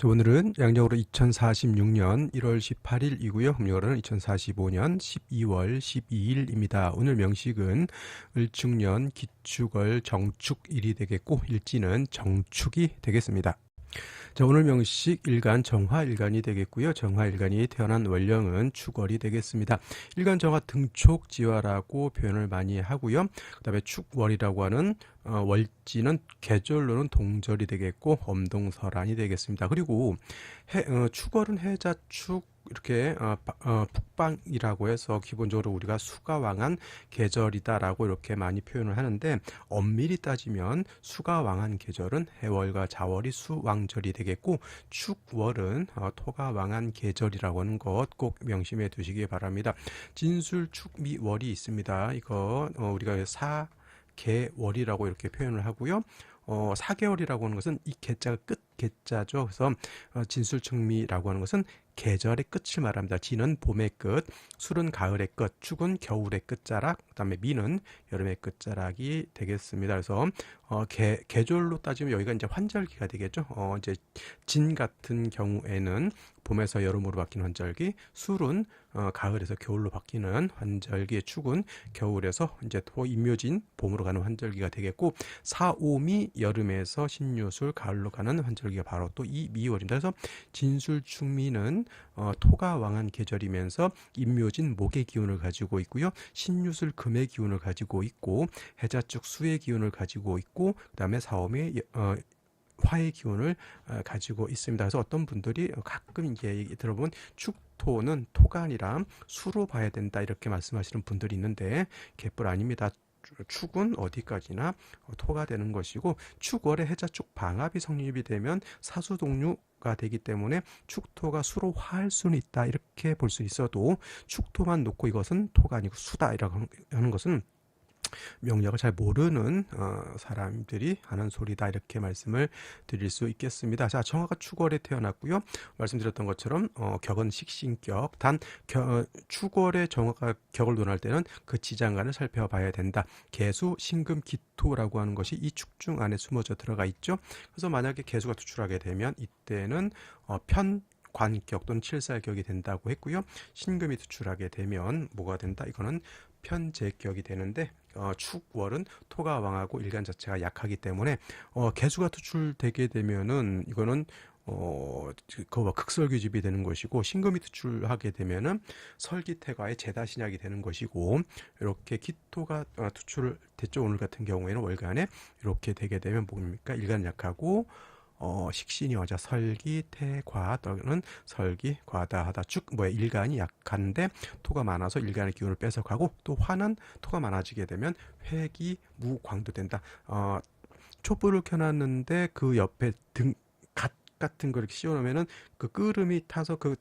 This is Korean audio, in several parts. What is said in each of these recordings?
오늘은 양력으로 2046년 1월 18일이고요. 음력으로는 2045년 12월 12일입니다. 오늘 명식은 을축년 기축월 정축일이 되겠고 일지는 정축이 되겠습니다. 오늘 명식 일간 정화일간이 되겠고요. 정화일간이 태어난 월령은 축월이 되겠습니다. 일간 정화 등촉지화라고 표현을 많이 하고요. 그 다음에 축월이라고 하는 월지는 계절로는 동절이 되겠고 엄동설한이 되겠습니다. 그리고 축월은 해자축 이렇게 북방이라고 해서 기본적으로 우리가 수가 왕한 계절이다라고 이렇게 많이 표현을 하는데 엄밀히 따지면 수가 왕한 계절은 해월과 자월이 수왕절이 되겠고 축월은 토가 왕한 계절이라고 하는 것 꼭 명심해 두시기 바랍니다. 진술축미월이 있습니다. 이거 우리가 사계월이라고 이렇게 표현을 하고요. 4개월이라고 하는 것은 이 개자가 끝 개자죠. 그래서 진술축미라고 하는 것은 계절의 끝을 말합니다. 진은 봄의 끝, 술은 가을의 끝, 축은 겨울의 끝자락, 그다음에 미는 여름의 끝자락이 되겠습니다. 그래서 계절로 따지면 여기가 이제 환절기가 되겠죠. 이제 진 같은 경우에는 봄에서 여름으로 바뀌는 환절기, 술은 가을에서 겨울로 바뀌는 환절기, 축은 겨울에서 이제 임묘진 봄으로 가는 환절기가 되겠고, 사오미 여름에서 신유술 가을로 가는 환절기가 바로 또 이 미월입니다. 그래서 진술축미는 토가 왕한 계절이면서 임묘진 목의 기운을 가지고 있고요. 신유술 금의 기운을 가지고 있고, 해자축 수의 기운을 가지고 있고, 그 다음에 사오미 화의 기운을 가지고 있습니다. 그래서 어떤 분들이 가끔 이제 얘기 들어보면 축토는 토가 아니라 수로 봐야 된다 이렇게 말씀하시는 분들이 있는데 개뿔 아닙니다. 축은 어디까지나 토가 되는 것이고 축월에 해자축 방합이 성립이 되면 사수동류가 되기 때문에 축토가 수로 화할 수는 있다 이렇게 볼 수 있어도 축토만 놓고 이것은 토가 아니고 수다 이라고 하는 것은 명략을 잘 모르는 사람들이 하는 소리다 이렇게 말씀을 드릴 수 있겠습니다. 자, 정화가 축월에 태어났고요. 말씀드렸던 것처럼 격은 식신격. 단 축월의 정화가 격을 논할 때는 그 지장간을 살펴봐야 된다. 개수, 신금, 기토라고 하는 것이 이 축중 안에 숨어져 들어가 있죠. 그래서 만약에 개수가 투출하게 되면 이때는 관격 또는 칠살격이 된다고 했고요. 신금이 투출하게 되면 뭐가 된다? 이거는 편재격이 되는데 축월은 토가 왕하고 일간 자체가 약하기 때문에 개수가 투출되게 되면은 이거는 그거 극설규집이 되는 것이고 신금이 투출하게 되면은 설기태과의 제다신약이 되는 것이고 이렇게 기토가 투출됐죠. 오늘 같은 경우에는 월간에 이렇게 되게 되면 뭡니까? 일간 약하고 식신이 어자 설기 태과 또는 설기 과다하다 쭉 일간이 약한데 토가 많아서 일간의 기운을 뺏어가고 또 화는 토가 많아지게 되면 회기 무광도 된다. 촛불을 켜놨는데 그 옆에 갓 같은 거 이렇게 씌워놓으면은 그 끄름이 타서 그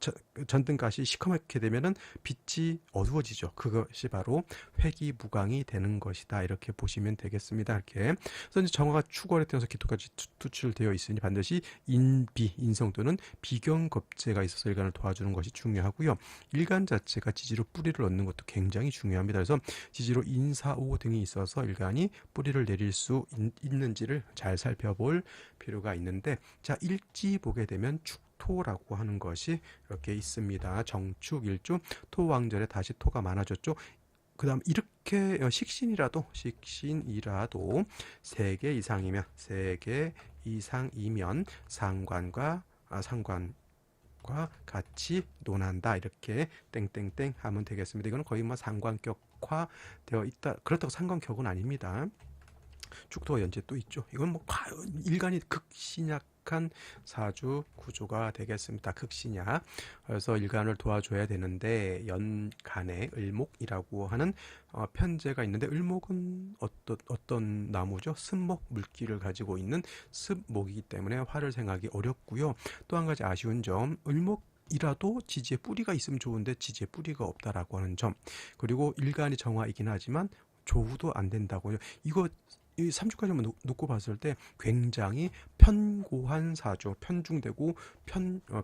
전등가시 시커멓게 되면은 빛이 어두워지죠. 그것이 바로 회기무광이 되는 것이다. 이렇게 보시면 되겠습니다. 이렇게. 그래서 이제 정화가 축월에 태어나서 기토까지 투출되어 있으니 반드시 인성 또는 비경겁제가 있어서 일간을 도와주는 것이 중요하고요. 일간 자체가 지지로 뿌리를 얻는 것도 굉장히 중요합니다. 그래서 지지로 인사오 등이 있어서 일간이 뿌리를 내릴 수 있는지를 잘 살펴볼 필요가 있는데, 자, 일지 보게 되면 축토라고 하는 것이 이렇게 있습니다. 정축일주 토왕절에 다시 토가 많아졌죠. 그 다음 이렇게 식신이라도 3개 이상이면 상관과 같이 논한다 이렇게 땡땡땡 하면 되겠습니다. 이거는 거의 뭐 상관격화 되어 있다. 그렇다고 상관격은 아닙니다. 축토가 연재 또 있죠. 이건 뭐 일간이 극신약한 사주 구조가 되겠습니다. 극신약. 그래서 일간을 도와줘야 되는데 연간에 을목이라고 하는 편제가 있는데 을목은 어떤 나무죠? 습목 물기를 가지고 있는 습목이기 때문에 화를 생하기 어렵고요. 또 한 가지 아쉬운 점, 이라도 지지에 뿌리가 있으면 좋은데 지지에 뿌리가 없다라고 하는 점. 그리고 일간이 정화이긴 하지만 조후도 안 된다고요. 이거 이 3주까지만 놓고 봤을 때 굉장히 편고한 사주, 편중되고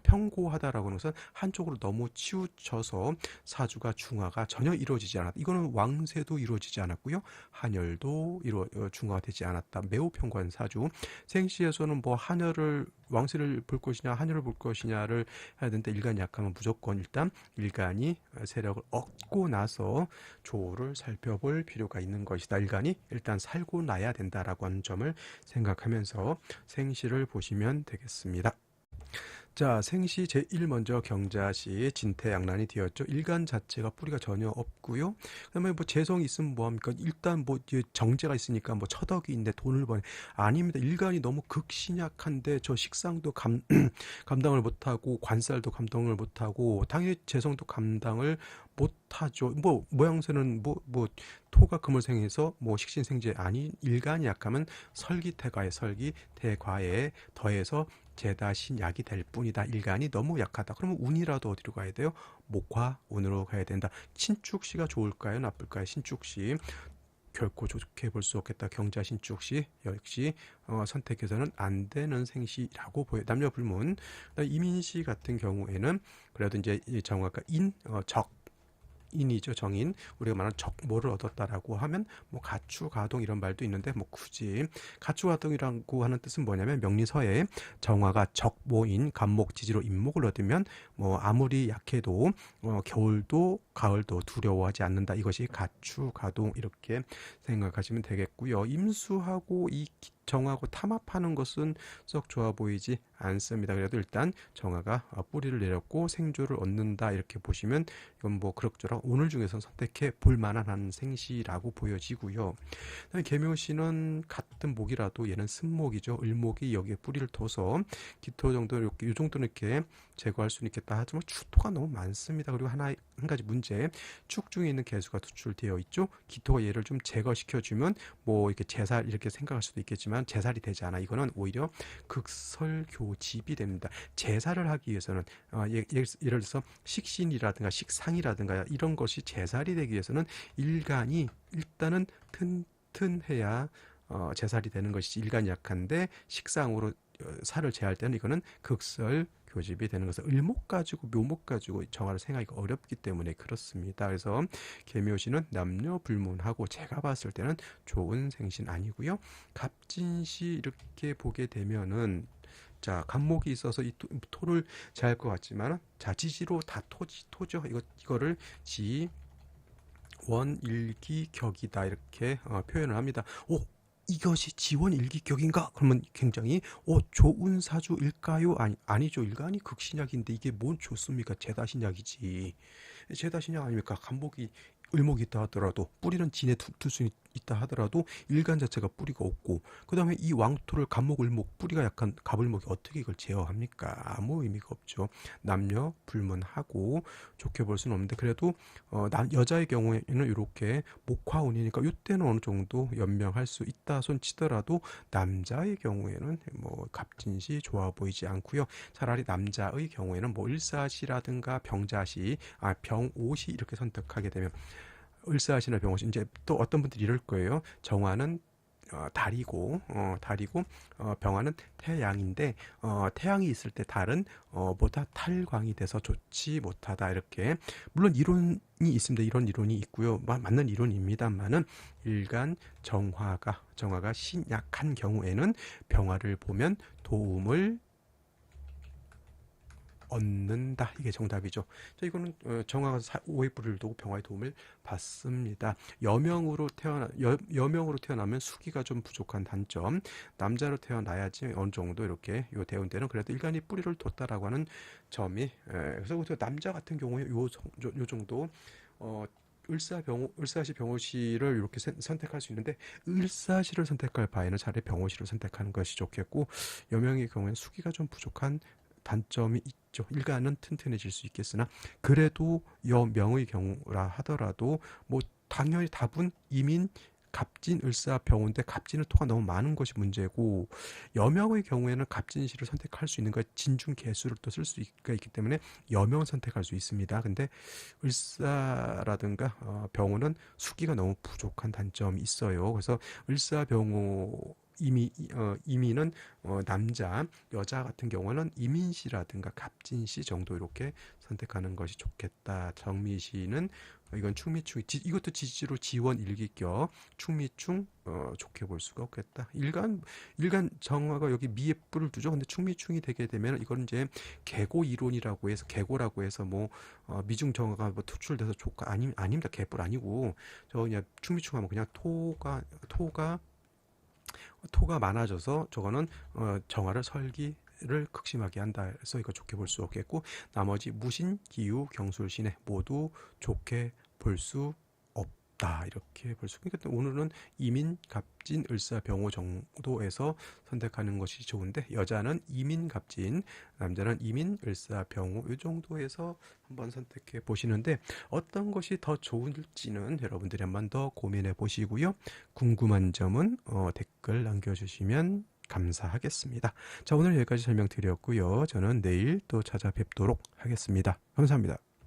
편고하다라고 하는 것은 한쪽으로 너무 치우쳐서 사주가 중화가 전혀 이루어지지 않았다. 이거는 왕세도 이루어지지 않았고요. 한열도 중화가 되지 않았다. 매우 편고한 사주. 생시에서는 뭐 왕세를 볼 것이냐 한열을 볼 것이냐를 해야 되는데, 일간이 약하면 무조건 일단 일간이 세력을 얻고 나서 조를 살펴볼 필요가 있는 것이다. 일간이 일단 살고 나야 된다라고 하는 점을 생각하면서 생시를 보시면 되겠습니다. 자, 생시 제1 먼저 경자시 진태양난이 되었죠. 일간 자체가 뿌리가 전혀 없고요. 그다음에 뭐 재성이 있으면 뭐합니까? 일단 뭐 정제가 있으니까 뭐 처덕이 있는데 돈을 버네. 아닙니다. 일간이 너무 극신약한데 저 식상도 감당을 못하고 관살도 감당을 못하고 당연히 재성도 감당을 못하죠. 뭐 모양새는 뭐 토가 금을 생해서 뭐 식신생재 아닌, 일간이 약하면 설기태과에 설기태과에 더해서 재다신약이 될 뿐이다. 일간이 너무 약하다. 그러면 운이라도 어디로 가야 돼요? 목화운으로 가야 된다. 신축시가 좋을까요? 나쁠까요? 신축시 결코 좋게 볼 수 없겠다. 경자 신축시 역시 선택해서는 안 되는 생시라고 보여. 남녀 불문. 이민시 같은 경우에는 그래도 이제 정화가 인이죠. 정인. 우리가 말하는 적모를 얻었다라고 하면 뭐 가추가동 이런 말도 있는데, 뭐 굳이 가추가동이라고 하는 뜻은 뭐냐면, 명리서에 정화가 적모인 간목지지로 인목을 얻으면 뭐 아무리 약해도 겨울도 가을도 두려워하지 않는다. 이것이 가추가동 이렇게 생각하시면 되겠고요. 임수하고 이 정하고 탐합하는 것은 썩 좋아 보이지 않습니다. 그래도 일단 정화가 뿌리를 내렸고 생조를 얻는다 이렇게 보시면, 이건 뭐 그럭저럭 오늘 중에서 선택해 볼 만한 한 생시라고 보여지고요. 그다음에 계묘시는 같은 목이라도 얘는 쓴목이죠. 을목이 여기에 뿌리를 둬서 기토 정도 이렇게 이 정도는 이렇게 제거할 수는 있겠다. 하지만 추토가 너무 많습니다. 그리고 한 가지 문제, 축 중에 있는 개수가 투출되어 있죠. 기토가 얘를 좀 제거시켜주면 뭐 이렇게 제살 이렇게 생각할 수도 있겠지만 제살이 되지 않아. 이거는 오히려 극설교집이 됩니다. 제살을 하기 위해서는 예를 들어서 식신이라든가 식상이라든가 이런 것이 제살이 되기 위해서는 일간이 일단은 튼튼해야 제살이 되는 것이지, 일간이 약한데 식상으로 살을 제할 때는 이거는 극설 교집이 되는 것은 을목 가지고 묘목 가지고 정화를 생각하기가 어렵기 때문에 그렇습니다. 그래서 계묘시는 남녀 불문하고 제가 봤을 때는 좋은 생신 아니고요. 갑진시 이렇게 보게 되면은, 자, 간목이 있어서 이 토를 제할 것 같지만, 자, 지지로 다 토죠. 이거를 지원일기격이다 이렇게 표현을 합니다. 이것이 지원일기격인가? 그러면 굉장히 좋은 사주일까요? 아니죠. 일간이 극신약인데 이게 뭔 좋습니까? 제다신약이지. 제다신약 아닙니까? 간목이 을목이 있다 하더라도, 뿌리는 진에 둘 수 있다 하더라도 일간 자체가 뿌리가 없고, 그 다음에 이 왕토를 간목 을목 뿌리가 약한 갑을목이 어떻게 이걸 제어합니까? 아무 의미가 없죠. 남녀 불문하고 좋게 볼 수는 없는데, 그래도 여자의 경우에는 이렇게 목화운이니까 이때는 어느 정도 연명할 수 있다 손 치더라도, 남자의 경우에는 뭐 갑진시 좋아 보이지 않고요. 차라리 남자의 경우에는 뭐 을사시라든가 병오시 이렇게 선택하게 되면, 을사시나 병오시, 이제 또 어떤 분들이 이럴 거예요. 정화는 달이고 병화는 태양인데, 태양이 있을 때 달은 보다 탈광이 돼서 좋지 못하다 이렇게, 물론 이론이 있습니다. 이런 이론이 있고요. 맞는 이론입니다만은, 일간 정화가 신약한 경우에는 병화를 보면 도움을 얻는다. 이게 정답이죠. 자, 이거는 정화가 오의 뿌리를 두고 병화의 도움을 받습니다. 여명으로 태어나면 수기가 좀 부족한 단점. 남자로 태어나야지 어느 정도 이렇게 요 대운때는 그래도 일간이 뿌리를 뒀다라고 하는 점이, 그래서 남자 같은 경우에 요 정도 을사시 병호시를 이렇게 선택할 수 있는데, 을사시를 선택할 바에는 차라리 병호시를 선택하는 것이 좋겠고, 여명의 경우에는 수기가 좀 부족한 단점이 있죠. 일간은 튼튼해질 수 있겠으나, 그래도 여명의 경우라 하더라도 뭐 당연히 답은 이민 갑진, 을사, 병호인데 갑진은 토가 너무 많은 것이 문제고, 여명의 경우에는 갑진시를 선택할 수 있는 거 진중 개수를 또 쓸 수가 있기 때문에 여명 선택할 수 있습니다. 근데 을사라든가 병호는 수기가 너무 부족한 단점이 있어요. 그래서 을사, 병호 이민은 남자, 여자 같은 경우는 이민시라든가 갑진시 정도 이렇게 선택하는 것이 좋겠다. 정미시는 이건 충미충, 이것도 지지로 지원 일기격 충미충 좋게 볼 수가 없겠다. 일간 정화가 여기 미에 뿔을 두죠. 근데 충미충이 되게 되면 이건 이제 계고 이론이라고 해서 계고라고 해서 뭐 미중 정화가 뭐 투출돼서 좋까 아닙니다. 계뿔 아니고 저 그냥 충미충하면 그냥 토가 많아져서 저거는 정화를 설기를 극심하게 한다 해서 이거 좋게 볼 수 없겠고, 나머지 무신, 기유, 경술신해 모두 좋게 볼 수 없다 이렇게 볼 수. 그러니까 오늘은 이민, 갑진, 을사, 병호 정도에서 선택하는 것이 좋은데, 여자는 이민, 갑진, 남자는 이민, 을사, 병호 이 정도에서 한번 선택해 보시는데, 어떤 것이 더 좋을지는 여러분들이 한번 더 고민해 보시고요. 궁금한 점은 댓글 남겨주시면 감사하겠습니다. 자, 오늘 여기까지 설명드렸고요. 저는 내일 또 찾아뵙도록 하겠습니다. 감사합니다.